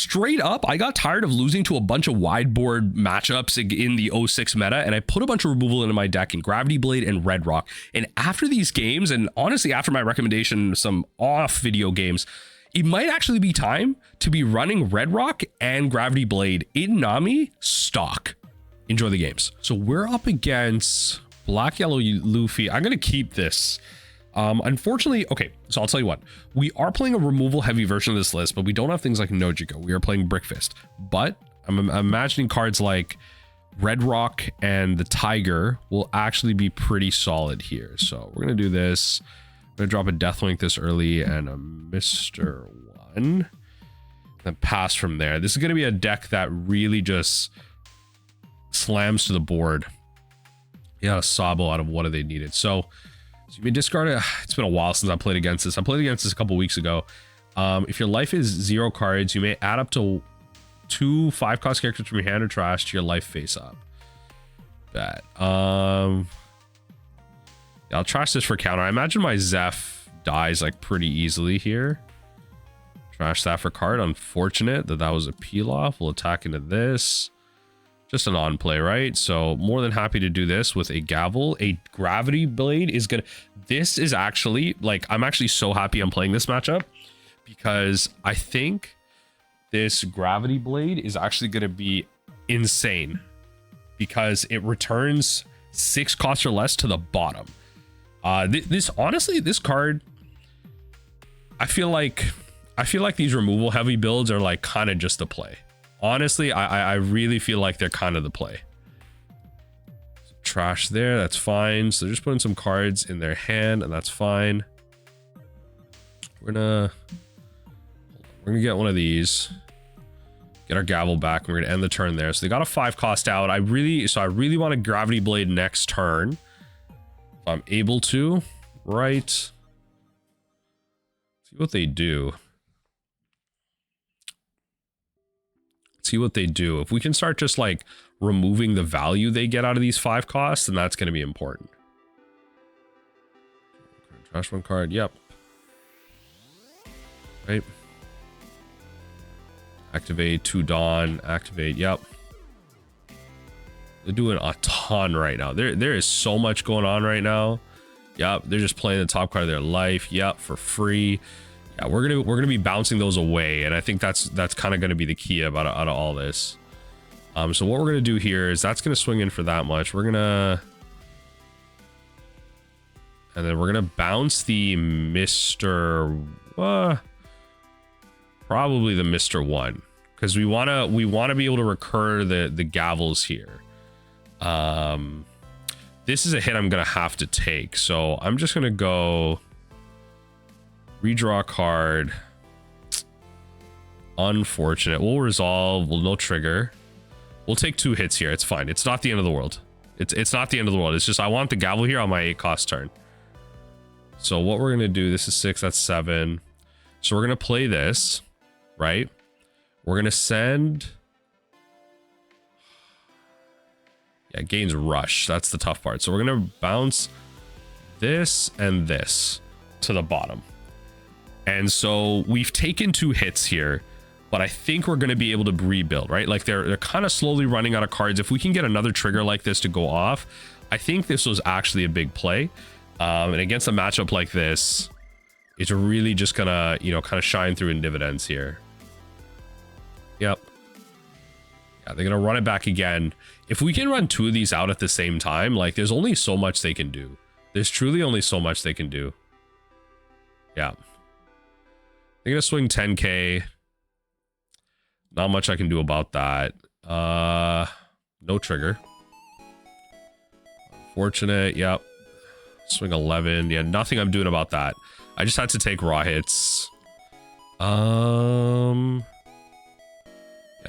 straight up, I got tired of losing to a bunch of wide board matchups in the 06 meta, and I put a bunch of removal into my deck in Gravity Blade and Red Rock. And after these games, and honestly after my recommendation, some off video games, it might actually be time to be running Red Rock and Gravity Blade in Nami stock. Enjoy the games. So we're up against Black Yellow Luffy. I'm gonna keep this. Unfortunately, okay, so I'll tell you what, we are playing a removal heavy version of this list, but we don't have things like Nojiko. We are playing Brickfist, but I'm imagining cards like Red Rock and the Tiger will actually be pretty solid here. So we're gonna do this. I'm gonna drop a Deathlink this early and a Mr. 1, then pass from there. This is gonna be a deck that really just slams to the board. Yeah, a Sabo out of what they needed. So you may discard it. It's been a while since I played against this. I played against this a couple weeks ago. If your life is 0 cards, you may add up to 2 5-cost characters from your hand or trash to your life face up. Bet. Yeah, I'll trash this for counter. I imagine my Zeph dies like pretty easily here. Trash that for card. Unfortunate that was a peel off. We'll attack into this. Just an on play, right? So more than happy to do this with a gavel. A Gravity Blade is gonna, this is actually like, I'm actually so happy I'm playing this matchup because I think this Gravity Blade is actually gonna be insane because it returns 6 costs or less to the bottom. This honestly, this card, I feel like these removal heavy builds are like kind of just a play. Honestly, I really feel like they're kind of the play. Trash there, that's fine. So they're just putting some cards in their hand, and that's fine. We're gonna get one of these, get our gavel back, and we're gonna end the turn there. So they got a 5-cost out. I really want a Gravity Blade next turn. If I'm able to, right? See what they do. See what they do. If we can start just like removing the value they get out of these 5 costs, then that's going to be important. Trash 1 card. Yep. Right. Activate 2 Dawn. Activate. Yep. They're doing a ton right now. There is so much going on right now. Yep. They're just playing the top card of their life. Yep. For free. Yeah, we're gonna be bouncing those away, and I think that's kind of gonna be the key out of all this. So what we're gonna do here is that's gonna swing in for that much. And then we're gonna bounce the Mr. Probably the Mr. 1, because we wanna be able to recur the gavels here. This is a hit I'm gonna have to take, so I'm just gonna go. Redraw a card. Unfortunate. We'll resolve. We'll no trigger. We'll take 2 hits here. It's fine. It's not the end of the world. It's not the end of the world. It's just I want the gavel here on my 8-cost turn. So what we're gonna do, this is 6, that's 7. So we're gonna play this, right? We're gonna send. Yeah, gains rush. That's the tough part. So we're gonna bounce this and this to the bottom. And so we've taken 2 hits here, but I think we're going to be able to rebuild, right? Like they're kind of slowly running out of cards. If we can get another trigger like this to go off, I think this was actually a big play. And against a matchup like this, it's really just gonna, kind of shine through in dividends here. Yep. Yeah, they're gonna run it back again. If we can run 2 of these out at the same time, like there's only so much they can do. There's truly only so much they can do. Yeah. They're gonna swing 10k. Not much I can do about that. No trigger. Unfortunate. Yep. Swing 11. Yeah, nothing I'm doing about that. I just had to take raw hits. I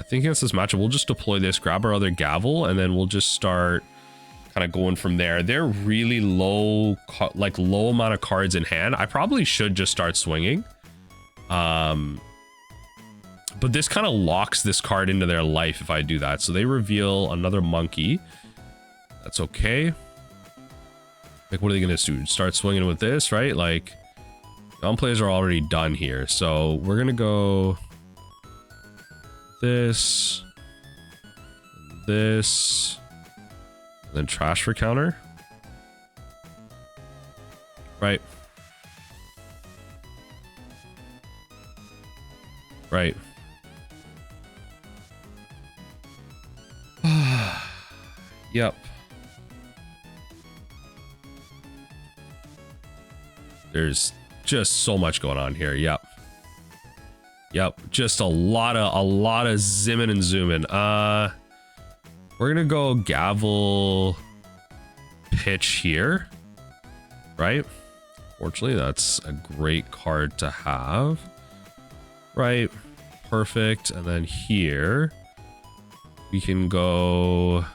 think against this matchup, we'll just deploy this, grab our other gavel, and then we'll just start kind of going from there. They're really low, like low amount of cards in hand. I probably should just start swinging. But this kind of locks this card into their life if I do that. So they reveal another monkey. That's okay. Like, what are they going to do? Start swinging with this, right? Like, non-plays are already done here. So we're going to go this, and this, and then trash for counter. Right. Right. Yep. There's just so much going on here. Yep. Yep. Just a lot of zimming and zooming. We're gonna go gavel pitch here. Right? Fortunately, that's a great card to have. Right. Perfect. And then here we can go.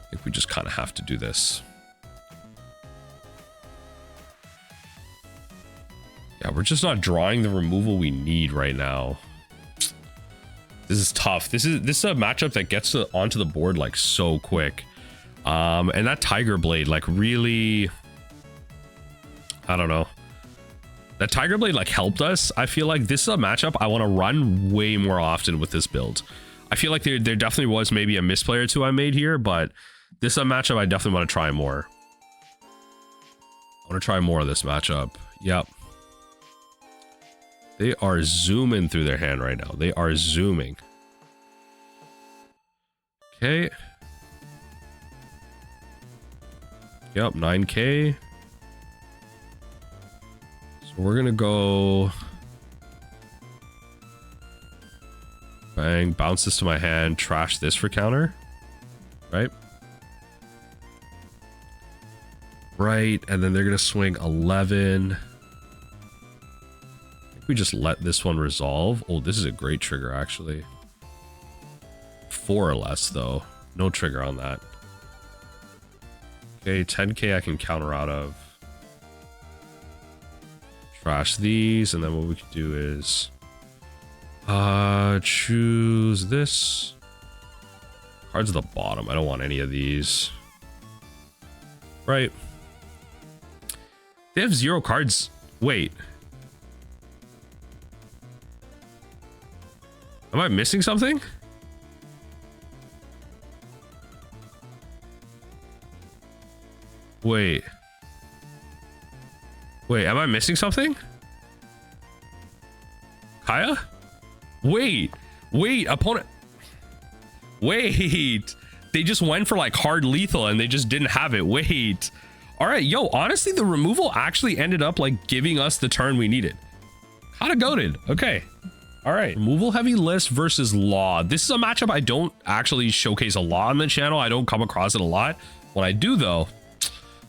I think we just kind of have to do this. Yeah, we're just not drawing the removal we need right now. This is tough. This is a matchup that gets onto the board like so quick. And that Tiger Blade like really, I don't know. That Tiger Blade like helped us. I feel like this is a matchup I want to run way more often with this build. I feel like there definitely was maybe a misplay or two I made here, but this is a matchup I definitely want to try more. I want to try more of this matchup. Yep. They are zooming through their hand right now. They are zooming. Okay. Yep, 9K. So we're gonna go. Bang, bounce this to my hand, trash this for counter. Right? Right, and then they're gonna swing 11. We just let this one resolve. Oh, this is a great trigger, actually. 4 or less, though. No trigger on that. Okay, 10K I can counter out of. Trash these, and then what we can do is... choose this. Cards at the bottom. I don't want any of these. Right. They have 0 cards. Wait. Am I missing something? Wait. Wait, am I missing something? Kaya? Wait. Wait, opponent. Wait. They just went for like hard lethal and they just didn't have it. Wait. All right, yo, honestly, the removal actually ended up like giving us the turn we needed. Kinda goated. Okay. All right, removal heavy list versus law. This is a matchup I don't actually showcase a lot on the channel. I don't come across it a lot. When I do though,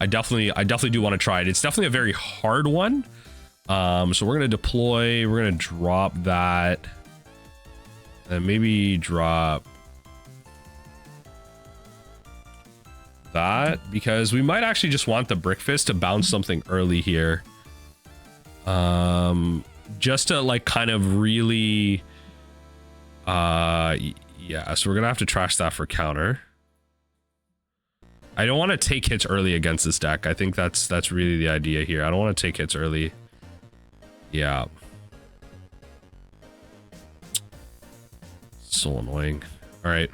I definitely do want to try it. It's definitely a very hard one. So we're gonna deploy. We're gonna drop that, and maybe drop that because we might actually just want the Brick Fist to bounce something early here. Just to like kind of really yeah, so we're gonna have to trash that for counter. I don't want to take hits early against this deck. I think that's really the idea here. I don't want to take hits early. Yeah, so annoying. All right,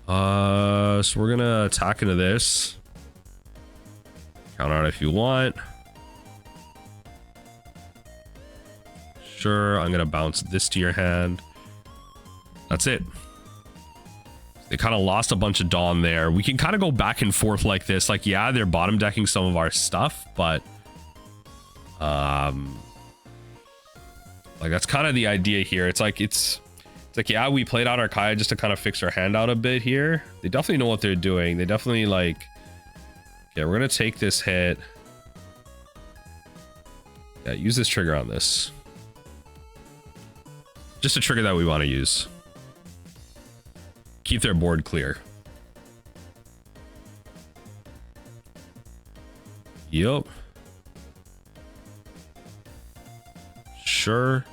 so we're gonna attack into this. Count out if you want. Sure, I'm gonna bounce this to your hand. That's it. They kind of lost a bunch of Dawn there. We can kind of go back and forth like this. Like, yeah, they're bottom decking some of our stuff, but like that's kind of the idea here. It's like yeah, we played out our Kaya just to kind of fix our hand out a bit here. They definitely know what they're doing. They definitely like, yeah, we're gonna take this hit. Yeah, use this trigger on this. Just a trigger that we want to use. Keep their board clear. Yup. Sure.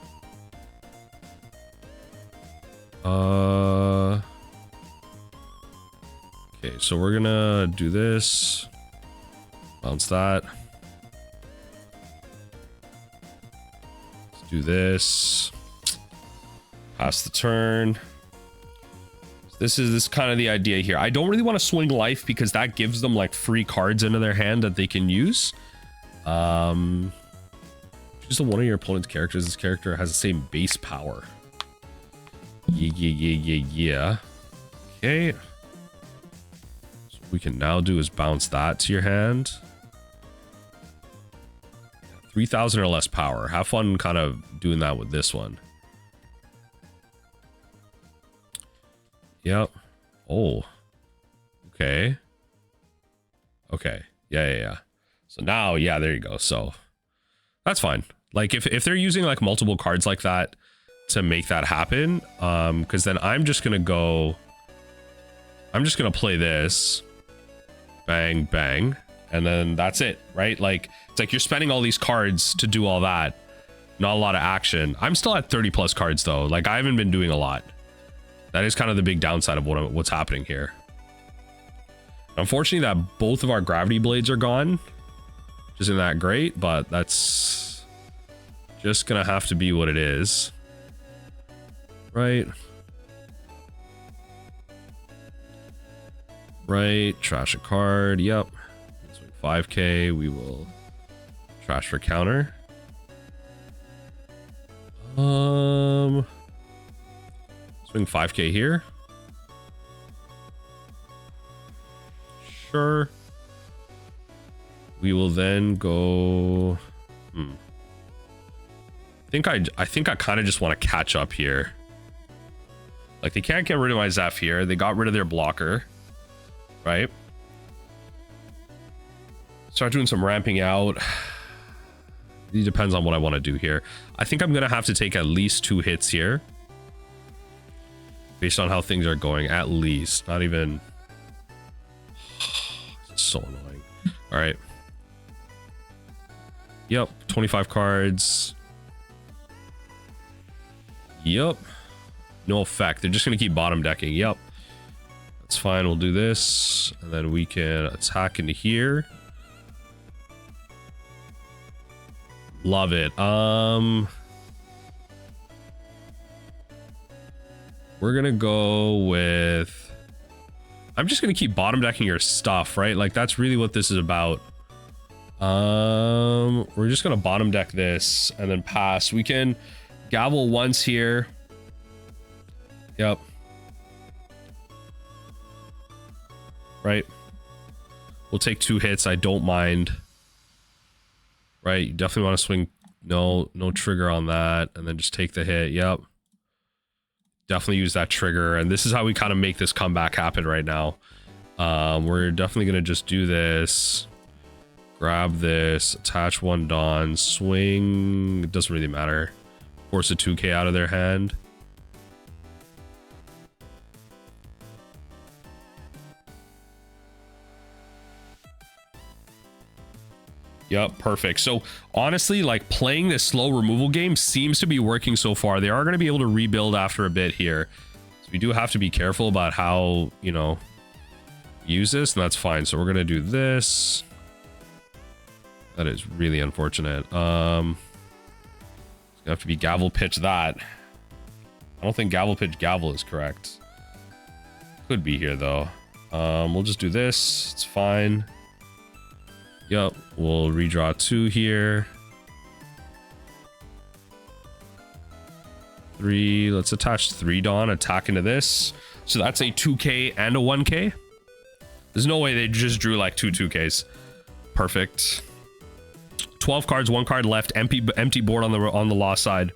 Okay, so we're gonna do this. Bounce that. Let's do this. Pass the turn. This is kind of the idea here. I don't really want to swing life because that gives them like free cards into their hand that they can use. Choose one of your opponent's characters. This character has the same base power. Yeah. Okay. So what we can now do is bounce that to your hand. 3,000 or less power. Have fun kind of doing that with this one. Yep. Oh. Okay. Okay. Yeah. So now, yeah, there you go. So that's fine. Like if they're using like multiple cards like that to make that happen, because then I'm just gonna play this. Bang, bang. And then that's it, right? Like it's like you're spending all these cards to do all that. Not a lot of action. I'm still at 30 plus cards though. Like I haven't been doing a lot. That is kind of the big downside of what's happening here. Unfortunately, that both of our gravity blades are gone. Which isn't that great, but that's just gonna have to be what it is. Right. Right. Trash a card. Yep. 5k. We will trash for counter. Swing 5k here. Sure. We will then go. I think I kind of just want to catch up here. Like they can't get rid of my Zephyr. They got rid of their blocker, right? Start doing some ramping out. It depends on what I want to do here. I think I'm gonna have to take at least 2 hits here. Based on how things are going, at least. Not even... It's so annoying. Alright. Yep, 25 cards. Yep. No effect. They're just going to keep bottom decking. Yep. That's fine. We'll do this. And then we can attack into here. Love it. We're gonna go with... I'm just gonna keep bottom decking your stuff, right? Like that's really what this is about. We're just gonna bottom deck this and then pass. We can gavel once here. Yep. Right. We'll take 2 hits. I don't mind. Right. You definitely want to swing. No trigger on that. And then just take the hit. Yep. Definitely use that trigger, and this is how we kind of make this comeback happen right now. We're definitely gonna just do this, grab this, attach 1 Dawn, swing, it doesn't really matter, force a 2k out of their hand. Yep, perfect. So honestly, like playing this slow removal game seems to be working so far. They are going to be able to rebuild after a bit here. So we do have to be careful about how, you know, use this, and that's fine. So we're going to do this. That is really unfortunate. It's going to have to be gavel pitch that. I don't think gavel pitch gavel is correct. Could be here though. We'll just do this. It's fine. Yep, we'll redraw 2 here. 3, let's attach 3 Dawn, attack into this. So that's a 2k and a 1k. There's no way they just drew like 2 2ks. Perfect. 12 cards, 1 card left, empty board on the lost side.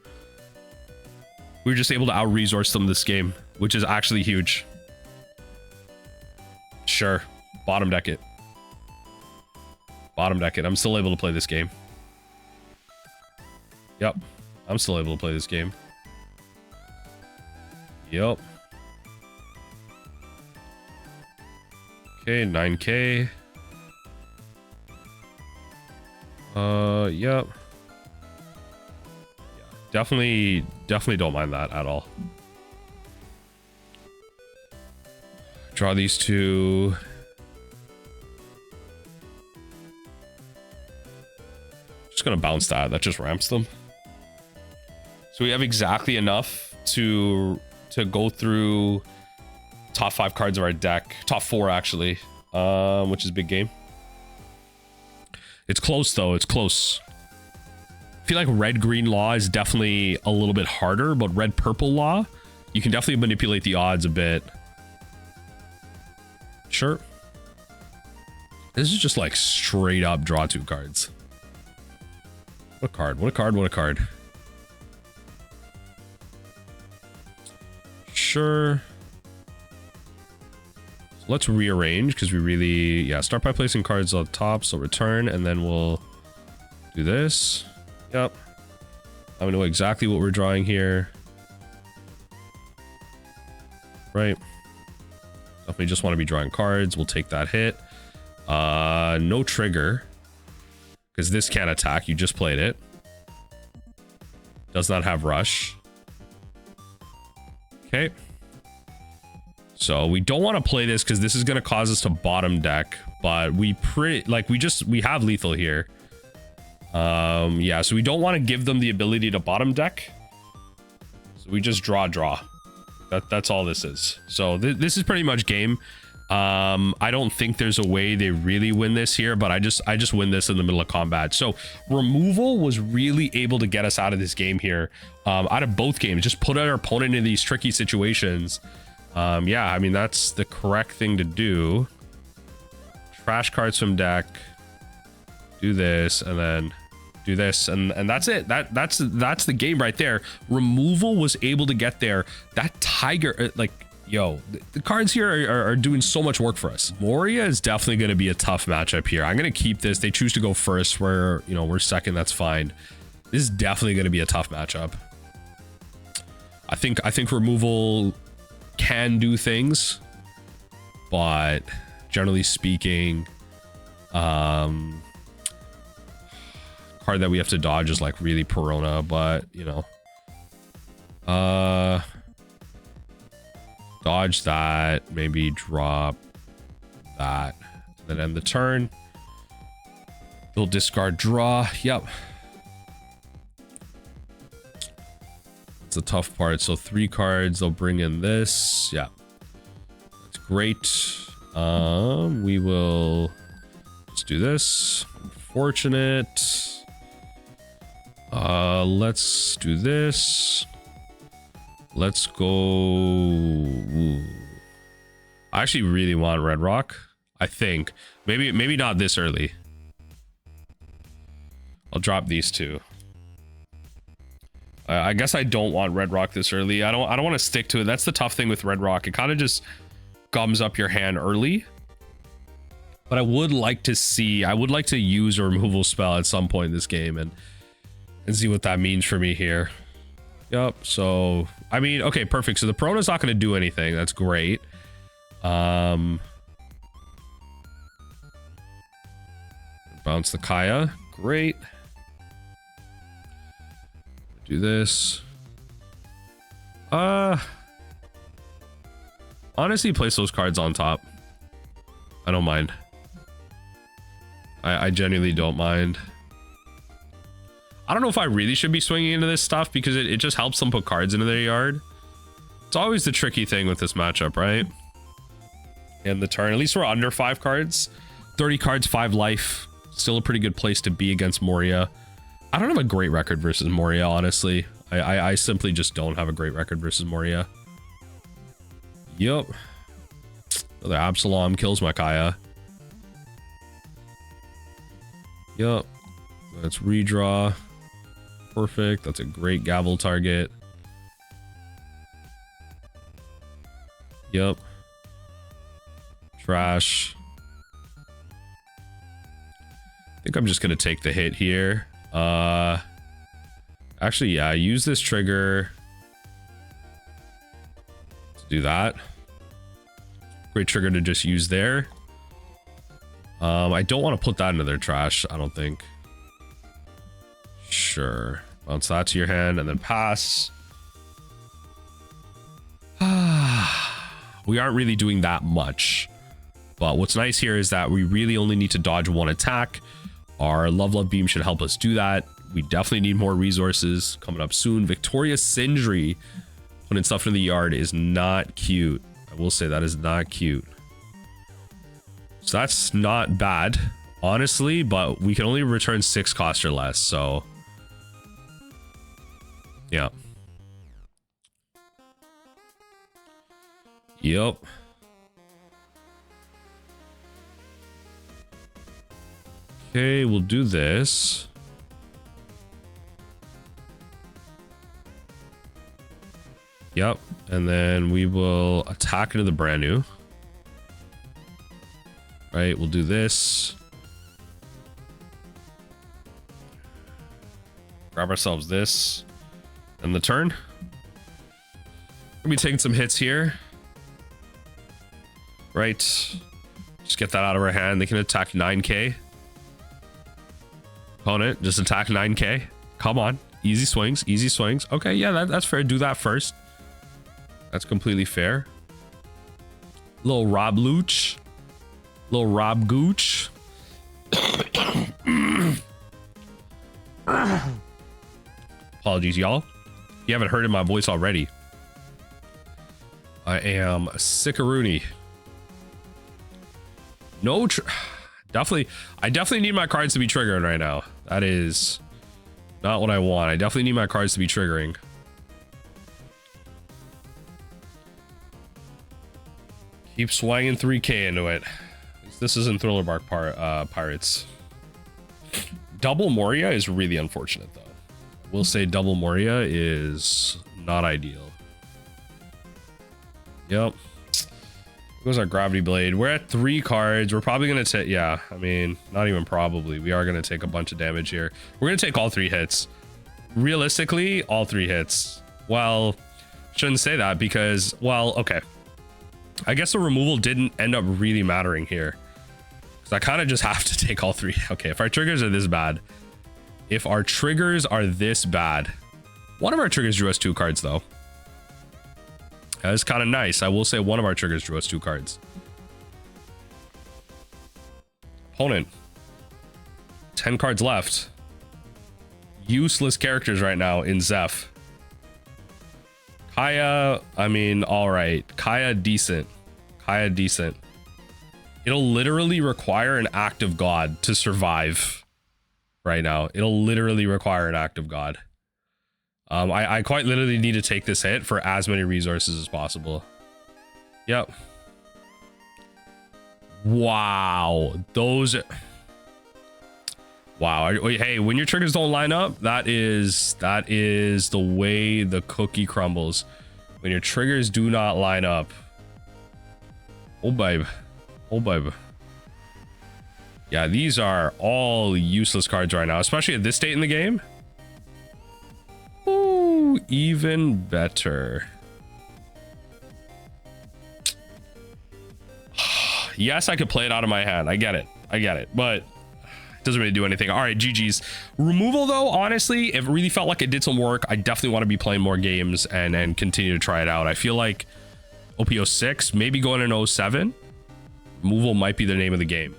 We were just able to out-resource them this game, which is actually huge. Sure, bottom deck it. Bottom deck it. I'm still able to play this game. Yep. I'm still able to play this game. Yep. Okay, 9k. Yep. Yeah, definitely don't mind that at all. Draw these 2. Just gonna bounce that. That just ramps them. So we have exactly enough to go through top 5 cards of our deck. Top 4 actually, which is big game. It's close though. It's close. I feel like red-green law is definitely a little bit harder, but red-purple law, you can definitely manipulate the odds a bit. Sure. This is just like straight up draw 2 cards. What a card, what a card, what a card. Sure. So let's rearrange because we really, yeah, start by placing cards on top. So return, and then we'll do this. Yep. I know exactly what we're drawing here. Right. Definitely just want to be drawing cards. We'll take that hit. No trigger. Because this can't attack. You just played it. Does not have rush. Okay. So we don't want to play this because this is going to cause us to bottom deck. But we have lethal here. Yeah, so we don't want to give them the ability to bottom deck. So we just draw. That's all this is. So this is pretty much game. I don't think there's a way they really win this here, but I just win this in the middle of combat. So removal was really able to get us out of this game here. Out of both games, just put our opponent in these tricky situations. Yeah, I mean, that's the correct thing to do. Trash cards from deck. Do this, and then do this, and that's it. That's the game right there. Removal was able to get there. That tiger, like, yo, the cards here are doing so much work for us. Moria is definitely going to be a tough matchup here. I'm going to keep this. They choose to go first. We're second. That's fine. This is definitely going to be a tough matchup. I think removal can do things, but generally speaking, card that we have to dodge is like really Perona, but dodge that, maybe drop that, then end the turn. They'll discard draw. Yep. It's a tough part. So 3 cards, they'll bring in this. Yeah. That's great. We will just do this. Unfortunate. Let's do this. Let's go. Ooh. I actually really want Red Rock. I think maybe not this early. I'll drop these 2. I guess I don't want Red Rock this early. I don't want to stick to it. That's the tough thing with Red Rock. It kind of just gums up your hand early. But I would like to use a removal spell at some point in this game and see what that means for me here. Yep. So I mean, okay, perfect. So the Perona's not going to do anything. That's great. Bounce the Kaya. Great. Do this. Honestly, place those cards on top. I don't mind. I genuinely don't mind. I don't know if I really should be swinging into this stuff because it just helps them put cards into their yard. It's always the tricky thing with this matchup, right? And the turn, at least we're under 5 cards. 30 cards, 5 life. Still a pretty good place to be against Moria. I don't have a great record versus Moria, honestly. I simply just don't have a great record versus Moria. Yup. Another Absalom kills my Kaya. Yup. Let's redraw. Perfect. That's a great gavel target. Yup. Trash. I think I'm just gonna take the hit here. Actually, yeah, use this trigger to do that. Great trigger to just use there. I don't want to put that into their trash, I don't think. Sure. Bounce that to your hand and then pass. We aren't really doing that much. But what's nice here is that we really only need to dodge 1 attack. Our Love Beam should help us do that. We definitely need more resources coming up soon. Victoria's Sindri putting stuff in the yard is not cute. I will say that is not cute. So that's not bad, honestly, but we can only return 6 cost or less, so yeah. Yep. Okay, we'll do this. Yep, and then we will attack into the brand new. Right, we'll do this. Grab ourselves this. And the turn. We'll be taking some hits here. Right. Just get that out of our hand. They can attack 9k. Opponent, just attack 9k. Come on. Easy swings, easy swings. Okay, yeah, that's fair. Do that first. That's completely fair. Little Rob Looch. Little Rob Gooch. Apologies, y'all. You haven't heard my voice already. I am Sickaroony. No, I definitely need my cards to be triggering right now. That is not what I want. I definitely need my cards to be triggering. Keep swinging 3k into it. This isn't Thriller Bark Pirates. Double Moria is really unfortunate, though. I will say double Moria is not ideal. Yep. Here goes our Gravity Blade. We're at 3 cards. We're probably going to take... Yeah, I mean, not even probably. We are going to take a bunch of damage here. We're going to take all 3 hits. Realistically, all 3 hits. Well, shouldn't say that because... Well, okay. I guess the removal didn't end up really mattering here. Because I kind of just have to take all 3. Okay, if our triggers are this bad... If our triggers are this bad... One of our triggers drew us 2 cards, though. That is kind of nice. I will say one of our triggers drew us 2 cards. Opponent. 10 cards left. Useless characters right now in Zeph. Kaya, I mean, all right. Kaya, decent. Kaya, decent. It'll literally require an act of God to survive right now. It'll literally require an act of God. I quite literally need to take this hit for as many resources as possible. Yep. Wow. Those... Wow. Hey, when your triggers don't line up, that is the way the cookie crumbles. When your triggers do not line up. Oh, babe. Oh, babe. Yeah, these are all useless cards right now, especially at this state in the game. Ooh, even better. Yes, I could play it out of my hand. I get it. But it doesn't really do anything. All right, GG's. Removal, though, honestly, it really felt like it did some work. I definitely want to be playing more games and continue to try it out. I feel like OP06, maybe going in 07, removal might be the name of the game.